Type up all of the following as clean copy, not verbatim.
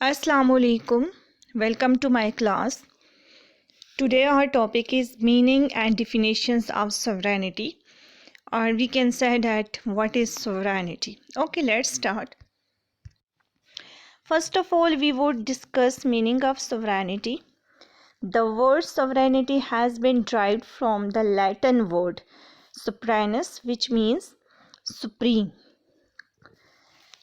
Assalamu alaikum. Welcome to my class. Today our topic is meaning and definitions of sovereignty, or we can say that what is sovereignty. Okay, let's start. First of all, we would discuss meaning of sovereignty. The word sovereignty has been derived from the Latin word sovranus, which means supreme.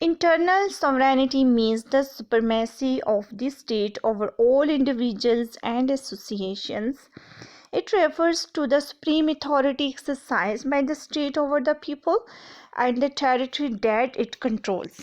Internal sovereignty means the supremacy of the state over all individuals and associations. It refers to the supreme authority exercised by the state over the people and the territory that it controls.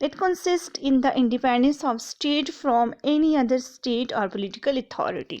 It consists in the independence of state from any other state or political authority.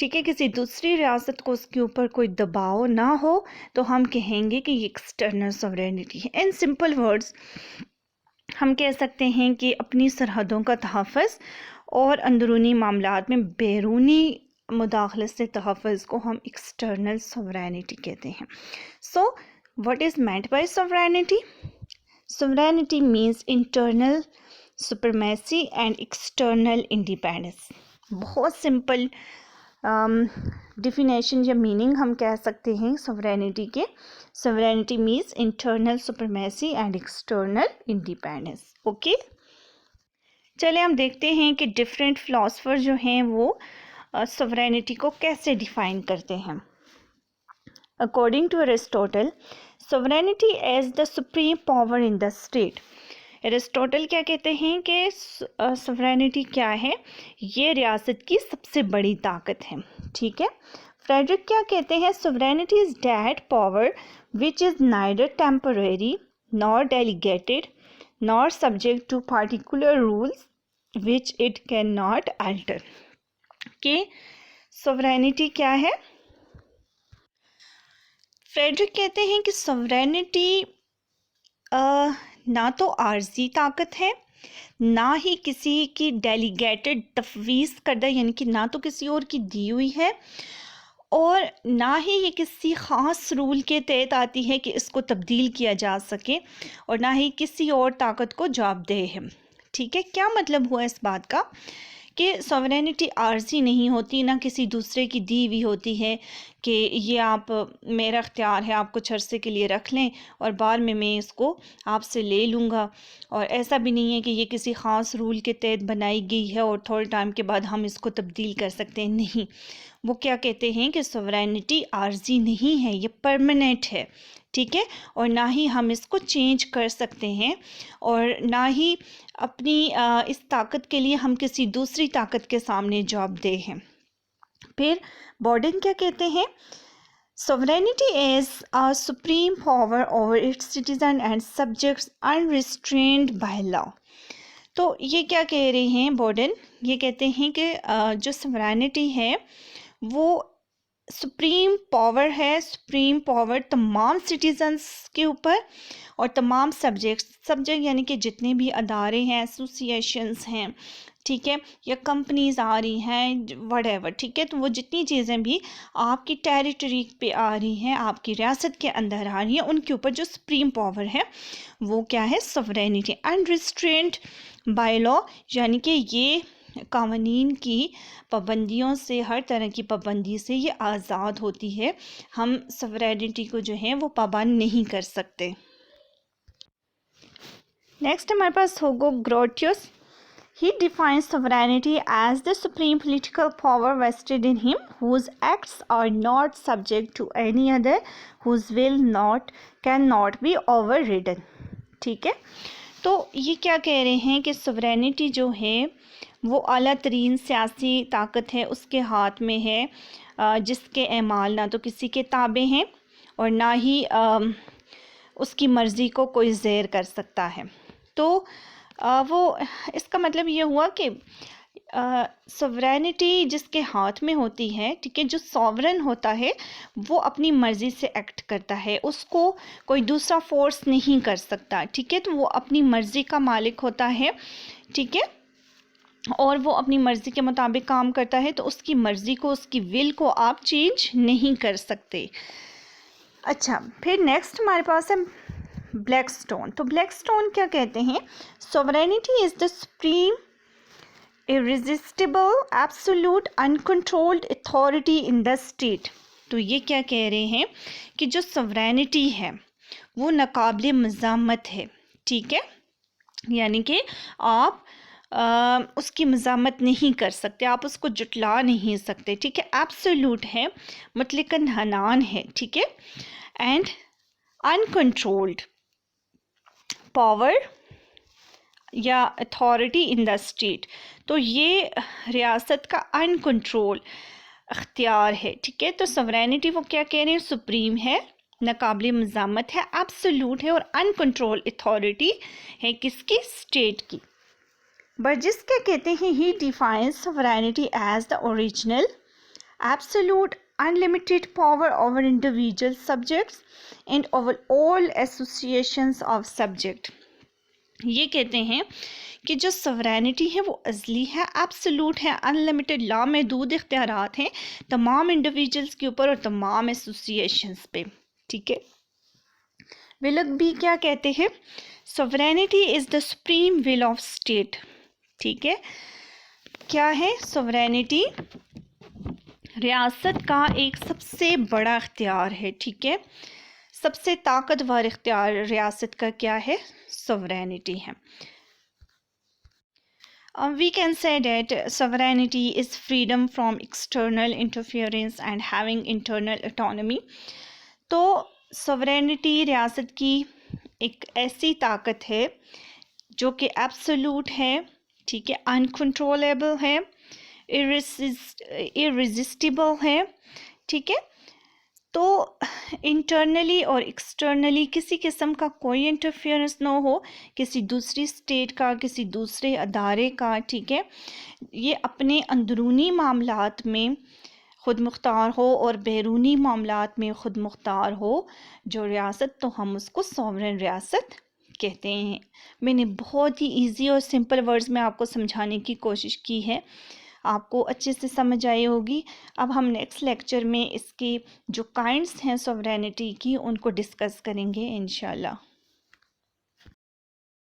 ٹھیک ہے، کسی دوسری ریاست کو اس کے اوپر کوئی دباؤ نہ ہو تو ہم کہیں گے کہ یہ ایکسٹرنل سوورینٹی ہے. ان سمپل ورڈز ہم کہہ سکتے ہیں کہ اپنی سرحدوں کا تحفظ اور اندرونی معاملات میں بیرونی مداخلت سے تحفظ کو ہم ایکسٹرنل سوورینٹی کہتے ہیں. سو what is meant by sovereignty? Sovereignty means internal supremacy and external independence. بہت سمپل ڈیفینیشن یا میننگ ہم کہہ سکتے ہیں sovereignty کے. sovereignty means internal supremacy and external independence. Okay, چلے ہم دیکھتے ہیں کہ ڈفرینٹ فلاسفر جو ہیں وہ sovereignty کو کیسے ڈیفائن کرتے ہیں. According to Aristotle, sovereignty is the supreme power in the state. Aristotle کیا کہتے ہیں کہ sovereignty کیا ہے؟ یہ ریاست کی سب سے بڑی طاقت ہے. ٹھیک ہے. فریڈرک کیا کہتے ہیں؟ sovereignty is that power which is neither temporary nor delegated nor subject to particular rules which it cannot alter. کہ sovereignty کیا ہے؟ فریڈرک کہتے ہیں کہ سوورینٹی نہ تو عارضی طاقت ہے، نہ ہی کسی کی ڈیلیگیٹڈ تفویض کردہ، یعنی کہ نہ تو کسی اور کی دی ہوئی ہے، اور نہ ہی یہ کسی خاص رول کے تحت آتی ہے کہ اس کو تبدیل کیا جا سکے، اور نہ ہی کسی اور طاقت کو جواب دہ ہے. ٹھیک ہے. کیا مطلب ہوا اس بات کا؟ کہ سوورینٹی عارضی نہیں ہوتی، نہ کسی دوسرے کی دی ہوئی ہوتی ہے کہ یہ آپ میرا اختیار ہے، آپ کچھ عرصے کے لیے رکھ لیں اور بعد میں اس کو آپ سے لے لوں گا. اور ایسا بھی نہیں ہے کہ یہ کسی خاص رول کے تحت بنائی گئی ہے اور تھوڑے ٹائم کے بعد ہم اس کو تبدیل کر سکتے ہیں. نہیں، وہ کیا کہتے ہیں کہ سوورینٹی عارضی نہیں ہے، یہ پرماننٹ ہے. ٹھیک ہے. اور نہ ہی ہم اس کو چینج کر سکتے ہیں، اور نہ ہی اپنی اس طاقت کے لیے ہم کسی دوسری طاقت کے سامنے جواب دہ ہیں. پھر بورڈن کیا کہتے ہیں؟ sovereignty is a supreme power over its citizen and subjects unrestrained by law. تو یہ کیا کہہ رہے ہیں بورڈن؟ یہ کہتے ہیں کہ جو sovereignty ہے وہ سپریم پاور ہے، سپریم پاور تمام سٹیزنز کے اوپر اور تمام سبجیکٹ یعنی کہ جتنے بھی ادارے ہیں، ایسوسیشنز ہیں، ٹھیک ہے، یا کمپنیز آ رہی ہیں وٹ ایور. ٹھیک ہے. تو وہ جتنی چیزیں بھی آپ کی ٹیریٹری پہ آ رہی ہیں، آپ کی ریاست کے اندر آ رہی ہیں، ان کے اوپر جو سپریم پاور ہے وہ کیا ہے؟ سوورینٹی. انریسٹرینڈ بائی لا، یعنی کہ یہ قوانین کی پابندیوں سے، ہر طرح کی پابندی سے یہ آزاد ہوتی ہے. ہم سوورینٹی کو جو ہے وہ پابند نہیں کر سکتے. نیکسٹ ہمارے پاس ہوگا گروٹیوس. He defines sovereignty as the supreme political power vested in him, whose acts are not subject to any other, whose will cannot be overridden. ٹھیک ہے. تو یہ کیا کہہ رہے ہیں کہ sovereignty جو ہے وہ اعلیٰ ترین سیاسی طاقت ہے، اس کے ہاتھ میں ہے، جس کے اعمال نہ تو کسی کے تابع ہیں اور نہ ہی اس کی مرضی کو کوئی زیر کر سکتا ہے. تو وہ اس کا مطلب یہ ہوا کہ سوورینٹی جس کے ہاتھ میں ہوتی ہے، ٹھیک ہے، جو سوورن ہوتا ہے وہ اپنی مرضی سے ایکٹ کرتا ہے، اس کو کوئی دوسرا فورس نہیں کر سکتا. ٹھیک ہے. تو وہ اپنی مرضی کا مالک ہوتا ہے. ٹھیک ہے. اور وہ اپنی مرضی کے مطابق کام کرتا ہے، تو اس کی مرضی کو، اس کی ول کو آپ چینج نہیں کر سکتے. اچھا، پھر نیکسٹ ہمارے پاس ہے بلیک سٹون. تو بلیک سٹون کیا کہتے ہیں؟ sovereignty is the supreme, irresistible, absolute, uncontrolled authority in the state. تو یہ کیا کہہ رہے ہیں کہ جو sovereignty ہے وہ ناقابل مزاحمت ہے. ٹھیک ہے. یعنی کہ آپ اس کی مزاحمت نہیں کر سکتے، آپ اس کو جٹلا نہیں سکتے. ٹھیک ہے. ایبسولوٹ ہے، مطلقاً حنان ہے. ٹھیک ہے. اینڈ انکنٹرولڈ پاور یا اتھارٹی ان دا اسٹیٹ. تو یہ ریاست کا انکنٹرول اختیار ہے. ٹھیک ہے. تو سوورینٹی وہ کیا کہہ رہے ہیں؟ سپریم ہے، ناقابل مزاحمت ہے، ایبسولوٹ ہے، اور انکنٹرول اتھارٹی ہے کس کی؟ اسٹیٹ کی. برجس کیا کہتے ہیں؟ He defines sovereignty as the original absolute unlimited power over individual subjects and over all associations of subject. یہ کہتے ہیں کہ جو سورینٹی ہے وہ ازلی ہے، ایبسولوٹ ہے، انلمیٹڈ، لامحدود اختیارات ہیں تمام انڈیویجولس کے اوپر اور تمام ایسوسیشنز پہ. ٹھیک ہے. ولک بھی کیا کہتے ہیں؟ Sovereignty is the supreme will of state. ٹھیک ہے. کیا ہے سورینٹی؟ ریاست کا ایک سب سے بڑا اختیار ہے. ٹھیک ہے. سب سے طاقتور اختیار ریاست کا کیا ہے؟ سورینٹی ہے. We can say that sovereignty is freedom from external interference and having internal autonomy. تو sovereignty ریاست کی ایک ایسی طاقت ہے جو کہ ایبسولوٹ ہے. ٹھیک ہے. انکنٹرولیبل ہے، irresistible ہے. ٹھیک ہے. تو انٹرنلی اور ایکسٹرنلی کسی قسم کا کوئی انٹرفیئرنس نہ ہو، کسی دوسری اسٹیٹ کا، کسی دوسرے ادارے کا. ٹھیک ہے. یہ اپنے اندرونی معاملات میں خود مختار ہو اور بیرونی معاملات میں خود مختار ہو جو ریاست، تو ہم اس کو سوورن ریاست کہتے ہیں. میں نے بہت ہی ایزی اور سمپل ورڈز میں آپ کو سمجھانے کی کوشش کی ہے، آپ کو اچھے سے سمجھ آئی ہوگی. اب ہم نیکسٹ لیکچر میں اس کی جو کائنڈس ہیں سوورینٹی کی ان کو ڈسکس کریں گے انشاءاللہ.